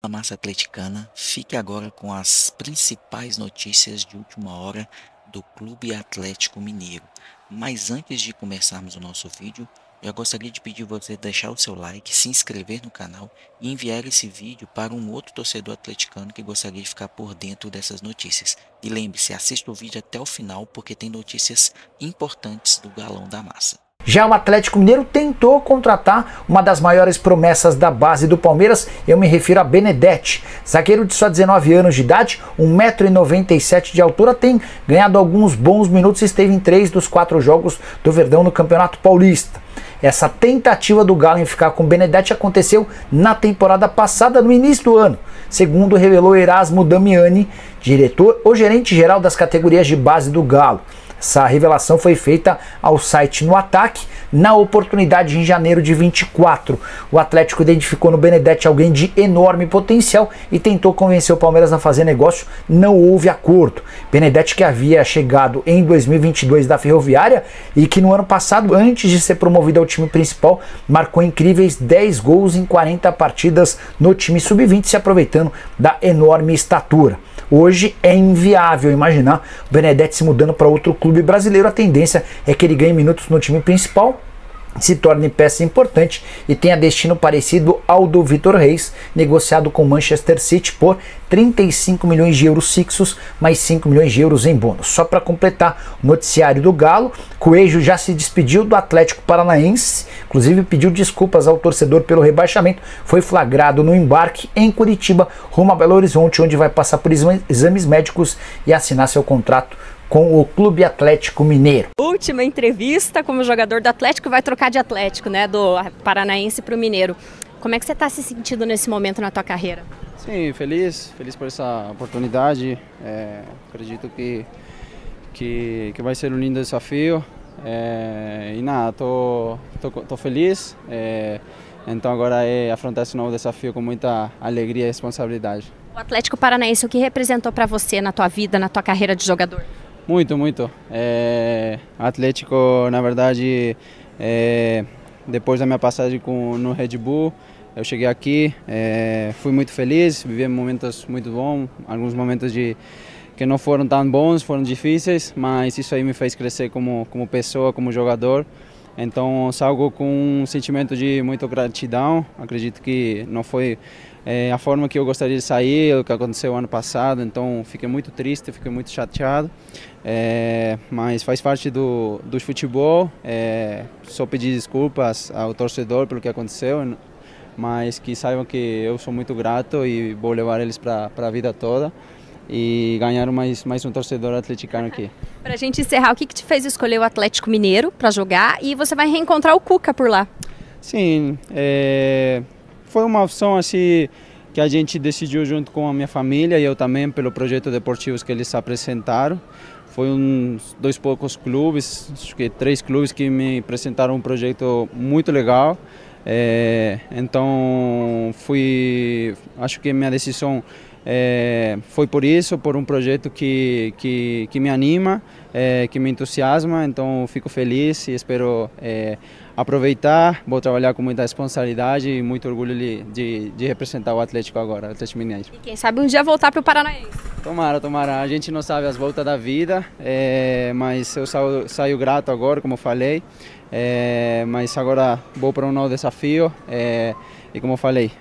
A massa atleticana, fique agora com as principais notícias de última hora do Clube Atlético Mineiro. Mas antes de começarmos o nosso vídeo, eu gostaria de pedir você deixar o seu like, se inscrever no canal e enviar esse vídeo para um outro torcedor atleticano que gostaria de ficar por dentro dessas notícias. E lembre-se, assista o vídeo até o final porque tem notícias importantes do Galão da Massa. Já o Atlético Mineiro tentou contratar uma das maiores promessas da base do Palmeiras, eu me refiro a Benedetti. Zagueiro de só 19 anos de idade, 1,97 m de altura, tem ganhado alguns bons minutos e esteve em 3 dos 4 jogos do Verdão no Campeonato Paulista. Essa tentativa do Galo em ficar com Benedetti aconteceu na temporada passada, no início do ano, segundo revelou Erasmo Damiani, diretor ou gerente geral das categorias de base do Galo. Essa revelação foi feita ao site No Ataque, na oportunidade em janeiro de 24. O Atlético identificou no Benedetti alguém de enorme potencial e tentou convencer o Palmeiras a fazer negócio. Não houve acordo. Benedetti, que havia chegado em 2022 da Ferroviária e que no ano passado, antes de ser promovido ao time principal, marcou incríveis 10 gols em 40 partidas no time sub-20, se aproveitando da enorme estatura. Hoje é inviável imaginar o Benedetti se mudando para outro clube brasileiro. A tendência é que ele ganhe minutos no time principal, se torne peça importante e tenha destino parecido ao do Vitor Reis, negociado com o Manchester City por 35 milhões de euros fixos, mais 5 milhões de euros em bônus. Só para completar o noticiário do Galo, Coelho já se despediu do Atlético Paranaense, inclusive pediu desculpas ao torcedor pelo rebaixamento, foi flagrado no embarque em Curitiba, rumo a Belo Horizonte, onde vai passar por exames médicos e assinar seu contrato com o Clube Atlético Mineiro. Última entrevista como jogador do Atlético, vai trocar de Atlético, né, do Paranaense para o Mineiro. Como é que você está se sentindo nesse momento na tua carreira? Sim, feliz por essa oportunidade. Acredito que vai ser um lindo desafio. E nada, tô feliz. Então agora é afrontar esse novo desafio com muita alegria e responsabilidade. O Atlético Paranaense, o que representou para você na tua vida, na tua carreira de jogador? Muito. Atlético, na verdade, depois da minha passagem no Red Bull, eu cheguei aqui, fui muito feliz, vivi momentos muito bons, alguns momentos que não foram tão bons, foram difíceis, mas isso aí me fez crescer como pessoa, como jogador. Então salgo com um sentimento de muita gratidão. Acredito que não foi a forma que eu gostaria de sair, o que aconteceu ano passado, então fiquei muito triste, fiquei muito chateado, mas faz parte do futebol. Só pedir desculpas ao torcedor pelo que aconteceu, mas que saibam que eu sou muito grato e vou levar eles para a vida toda e ganhar mais um torcedor atleticano aqui. Para a gente encerrar, o que te fez escolher o Atlético Mineiro para jogar e você vai reencontrar o Cuca por lá? Sim, foi uma opção assim que a gente decidiu junto com a minha família e eu também pelo projeto deportivo que eles apresentaram. Foi uns 2 poucos clubes, acho que 3 clubes que me apresentaram um projeto muito legal. Então acho que minha decisão foi por isso, por um projeto que me anima, que me entusiasma, então fico feliz e espero aproveitar. Vou trabalhar com muita responsabilidade e muito orgulho de representar o Atlético agora, o Atlético Mineiro. E quem sabe um dia voltar para o Paranaense? Tomara, a gente não sabe as voltas da vida, mas eu saio grato agora, como eu falei, mas agora vou para um novo desafio e como eu falei,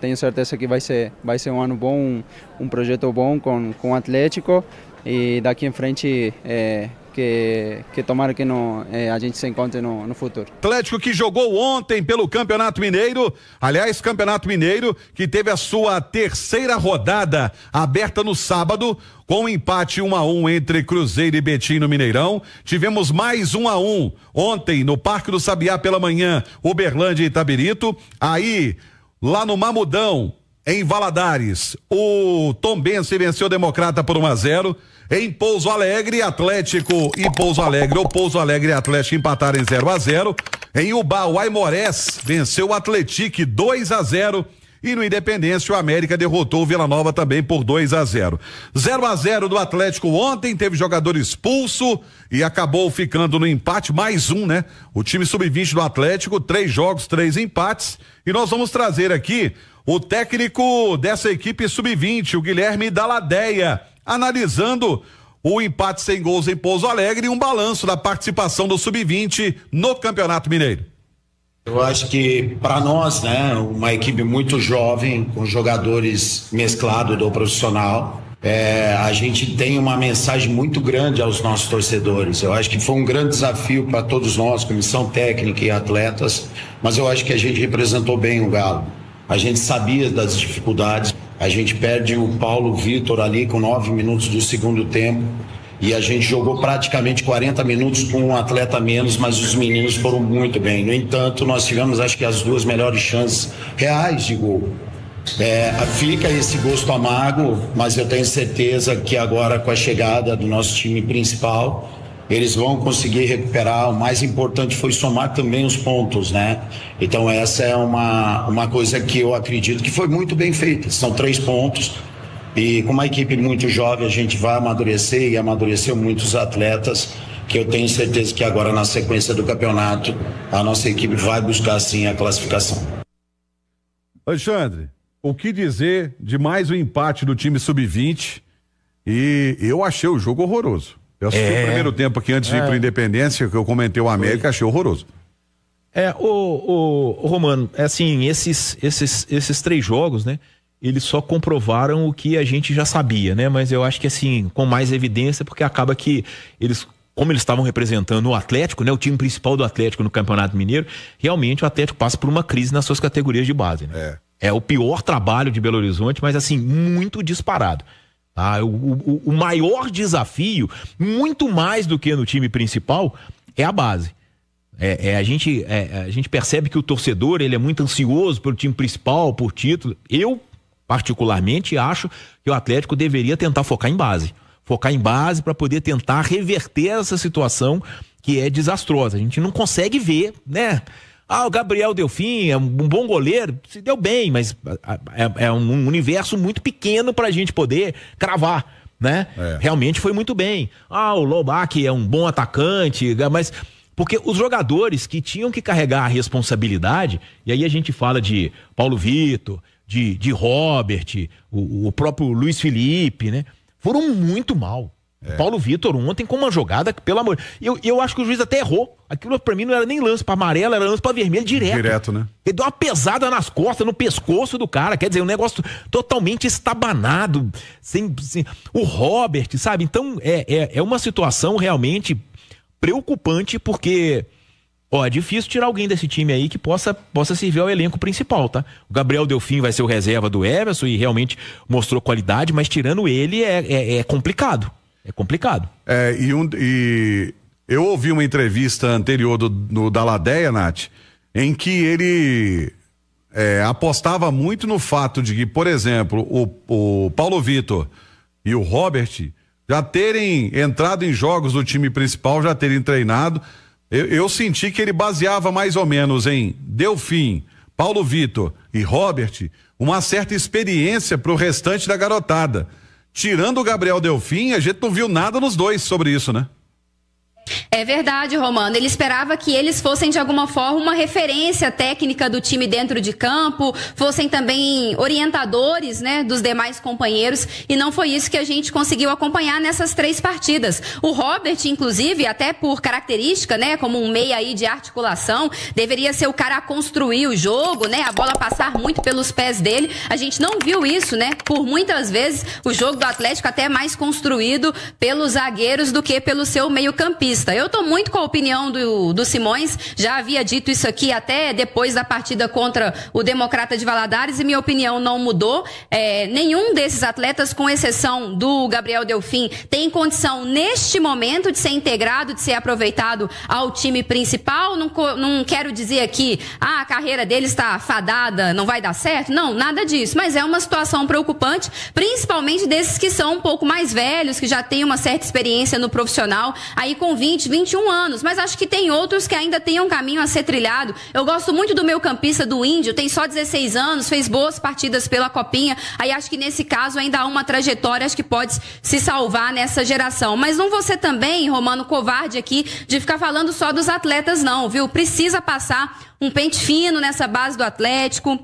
tenho certeza que vai ser um ano bom, um projeto bom com o Atlético e daqui em frente que tomara que a gente se encontre no futuro. Atlético que jogou ontem pelo Campeonato Mineiro, aliás, Campeonato Mineiro que teve a sua 3ª rodada aberta no sábado, com um empate 1-1 entre Cruzeiro e Betim no Mineirão. Tivemos mais 1-1 ontem no Parque do Sabiá pela manhã, Uberlândia e Itabirito. Aí, lá no Mamudão, em Valadares, o Tombense venceu o Democrata por 1-0. Em Pouso Alegre, Atlético e Pouso Alegre, ou Pouso Alegre e Atlético empataram em 0-0. Em Ubá, o Aimorés venceu o Atlético 2-0. E no Independência, o América derrotou o Vila Nova também por 2-0. 0-0 do Atlético ontem, teve jogador expulso e acabou ficando no empate, mais um, né? O time sub-20 do Atlético, 3 jogos, 3 empates. E nós vamos trazer aqui o técnico dessa equipe sub-20, o Guilherme Daladeia, analisando o empate sem gols em Pouso Alegre e um balanço da participação do sub-20 no Campeonato Mineiro. Eu acho que para nós, né, uma equipe muito jovem, com jogadores mesclados do profissional, a gente tem uma mensagem muito grande aos nossos torcedores. Eu acho que foi um grande desafio para todos nós, comissão técnica e atletas, mas eu acho que a gente representou bem o Galo. A gente sabia das dificuldades, a gente perde o Paulo Vitor ali com 9 minutos do segundo tempo e a gente jogou praticamente 40 minutos com um atleta a menos, mas os meninos foram muito bem. No entanto, nós tivemos acho que as 2 melhores chances reais de gol. Fica esse gosto amargo, mas eu tenho certeza que agora com a chegada do nosso time principal, eles vão conseguir recuperar. O mais importante foi somar também os pontos, né? Então essa é uma coisa que eu acredito que foi muito bem feita. São 3 pontos e com uma equipe muito jovem a gente vai amadurecer e amadureceu muitos atletas, que eu tenho certeza que agora na sequência do campeonato a nossa equipe vai buscar sim a classificação. Alexandre, o que dizer de mais um empate do time sub-20? E eu achei o jogo horroroso. Eu assisti o primeiro tempo aqui antes de ir para Independência, que eu comentei o América, achei horroroso. O Romano, assim, esses 3 jogos, né? Eles só comprovaram o que a gente já sabia, né? Mas eu acho que assim, com mais evidência, porque acaba que eles, como eles estavam representando o Atlético, né? O time principal do Atlético no Campeonato Mineiro, realmente o Atlético passa por uma crise nas suas categorias de base, né? É o pior trabalho de Belo Horizonte, mas assim, muito disparado. Tá? O maior desafio, muito mais do que no time principal, é a base. A gente percebe que o torcedor ele é muito ansioso pelo time principal, por título. Eu, particularmente, acho que o Atlético deveria tentar focar em base. Focar em base para poder tentar reverter essa situação que é desastrosa. A gente não consegue ver, né? O Gabriel Delfim é um bom goleiro, se deu bem, mas é um universo muito pequeno pra gente poder cravar, né? Realmente foi muito bem. O Lobac é um bom atacante, mas porque os jogadores que tinham que carregar a responsabilidade, e aí a gente fala de Paulo Vitor, de Robert, o próprio Luiz Felipe, né? Foram muito mal. Paulo Vitor ontem com uma jogada, pelo amor... Eu acho que o juiz até errou. Aquilo pra mim não era nem lance pra amarelo, era lance pra vermelho direto, né? Ele deu uma pesada nas costas, no pescoço do cara, quer dizer, um negócio totalmente estabanado, sem... O Robert, sabe? Então é uma situação realmente preocupante, porque é difícil tirar alguém desse time aí que possa servir ao elenco principal, tá? O Gabriel Delfim vai ser o reserva do Everson e realmente mostrou qualidade, mas tirando ele é complicado. É complicado. E eu ouvi uma entrevista anterior do Daladeia, Nath, em que ele apostava muito no fato de que, por exemplo, o Paulo Vitor e o Robert já terem entrado em jogos do time principal, já terem treinado. Eu senti que ele baseava mais ou menos em Delfim, Paulo Vitor e Robert uma certa experiência para o restante da garotada. Tirando o Gabriel Delfim, a gente não viu nada nos dois sobre isso, né? É verdade, Romano. Ele esperava que eles fossem, de alguma forma, uma referência técnica do time dentro de campo, fossem também orientadores, né, dos demais companheiros, e não foi isso que a gente conseguiu acompanhar nessas 3 partidas. O Robert, inclusive, até por característica, né, como um meia aí de articulação, deveria ser o cara a construir o jogo, né, a bola passar muito pelos pés dele. A gente não viu isso, né, por muitas vezes o jogo do Atlético até mais construído pelos zagueiros do que pelo seu meio-campista. Eu tô muito com a opinião do Simões, já havia dito isso aqui até depois da partida contra o Democrata de Valadares e minha opinião não mudou. Nenhum desses atletas, com exceção do Gabriel Delfim, tem condição neste momento de ser integrado, de ser aproveitado ao time principal. Não quero dizer aqui, a carreira dele está fadada, não vai dar certo. Não, nada disso, mas é uma situação preocupante, principalmente desses que são um pouco mais velhos, que já têm uma certa experiência no profissional, aí com 20, 21 anos, mas acho que tem outros que ainda têm um caminho a ser trilhado. Eu gosto muito do meu campista do Índio, tem só 16 anos, fez boas partidas pela Copinha, aí acho que nesse caso ainda há uma trajetória, acho que pode se salvar nessa geração. Mas não vou ser também, Romano, covarde aqui, de ficar falando só dos atletas não, viu? Precisa passar um pente fino nessa base do Atlético.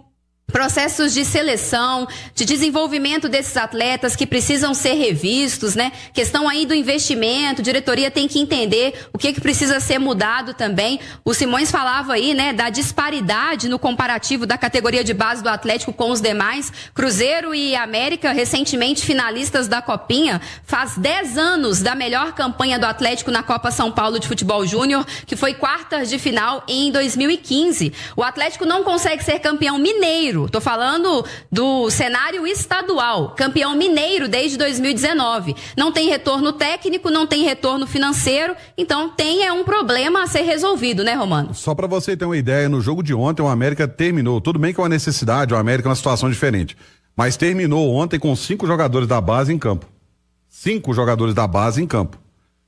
processos de seleção, de desenvolvimento desses atletas que precisam ser revistos, né? Questão aí do investimento, diretoria tem que entender o que precisa ser mudado também. O Simões falava aí, né, da disparidade no comparativo da categoria de base do Atlético com os demais. Cruzeiro e América, recentemente finalistas da Copinha, faz 10 anos da melhor campanha do Atlético na Copa São Paulo de Futebol Júnior, que foi quartas de final em 2015. O Atlético não consegue ser campeão mineiro. Tô falando do cenário estadual, campeão mineiro desde 2019. Não tem retorno técnico, não tem retorno financeiro, então tem um problema a ser resolvido, né, Romano? Só para você ter uma ideia, no jogo de ontem o América terminou, tudo bem que é uma necessidade, o América é uma situação diferente, mas terminou ontem com 5 jogadores da base em campo. 5 jogadores da base em campo.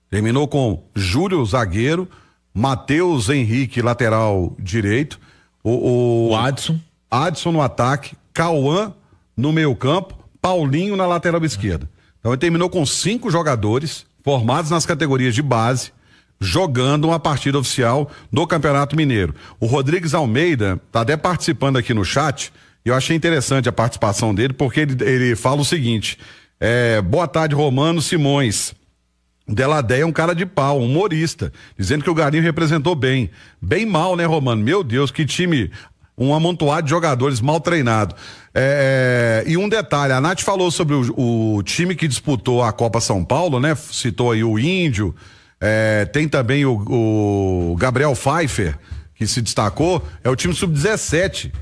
Terminou com Júlio, zagueiro, Matheus Henrique, lateral direito, o Adson no ataque, Cauã no meio campo, Paulinho na lateral esquerda. Então ele terminou com 5 jogadores formados nas categorias de base, jogando uma partida oficial do Campeonato Mineiro. O Rodrigues Almeida está até participando aqui no chat, e eu achei interessante a participação dele, porque ele fala o seguinte: boa tarde, Romano Simões. Deladé é um cara de pau, um humorista, dizendo que o Garinho representou bem. Bem mal, né, Romano? Meu Deus, que time... Um amontoado de jogadores mal treinado. E um detalhe, a Nath falou sobre o time que disputou a Copa São Paulo, né? Citou aí o Índio, tem também o Gabriel Pfeiffer, que se destacou, é o time sub-17,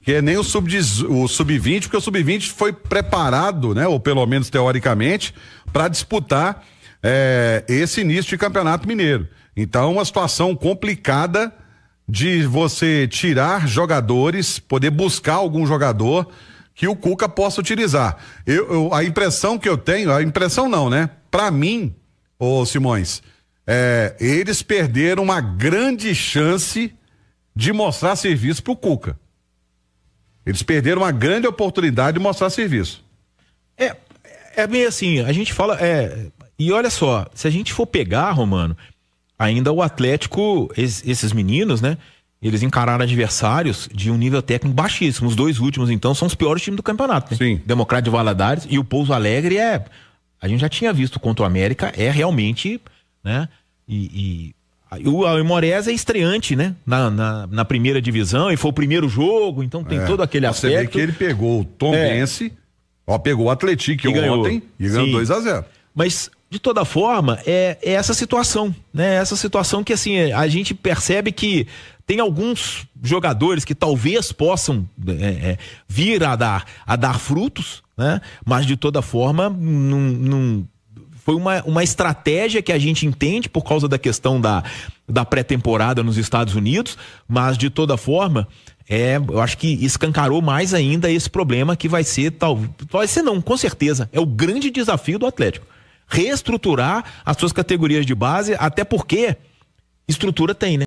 que é nem o sub-20, porque o sub-20 foi preparado, né? Ou pelo menos teoricamente, para disputar esse início de Campeonato Mineiro. Então, uma situação complicada de você tirar jogadores, poder buscar algum jogador que o Cuca possa utilizar. A impressão que eu tenho, a impressão não, né? Pra mim, ô Simões, eles perderam uma grande chance de mostrar serviço pro Cuca. Eles perderam uma grande oportunidade de mostrar serviço. É bem assim, a gente fala, e olha só, se a gente for pegar, Romano, ainda o Atlético, esses meninos, né? Eles encararam adversários de um nível técnico baixíssimo. Os 2 últimos, então, são os piores times do campeonato, né? Sim. Democrático de Valadares e o Pouso Alegre a gente já tinha visto contra o América, realmente, né? O Aimorés é estreante, né? Na primeira divisão, e foi o primeiro jogo, então tem todo aquele aspecto. Você vê que ele pegou o Tombense, pegou o Atlético ontem e ganhou 2-0. Mas, de toda forma, é essa situação, né? Essa situação que, assim, a gente percebe que tem alguns jogadores que talvez possam vir a dar frutos, né? Mas, de toda forma, não foi uma estratégia que a gente entende por causa da questão da pré-temporada nos Estados Unidos, mas, de toda forma, eu acho que escancarou mais ainda esse problema que vai ser, com certeza, é o grande desafio do Atlético. Reestruturar as suas categorias de base, até porque estrutura tem, né?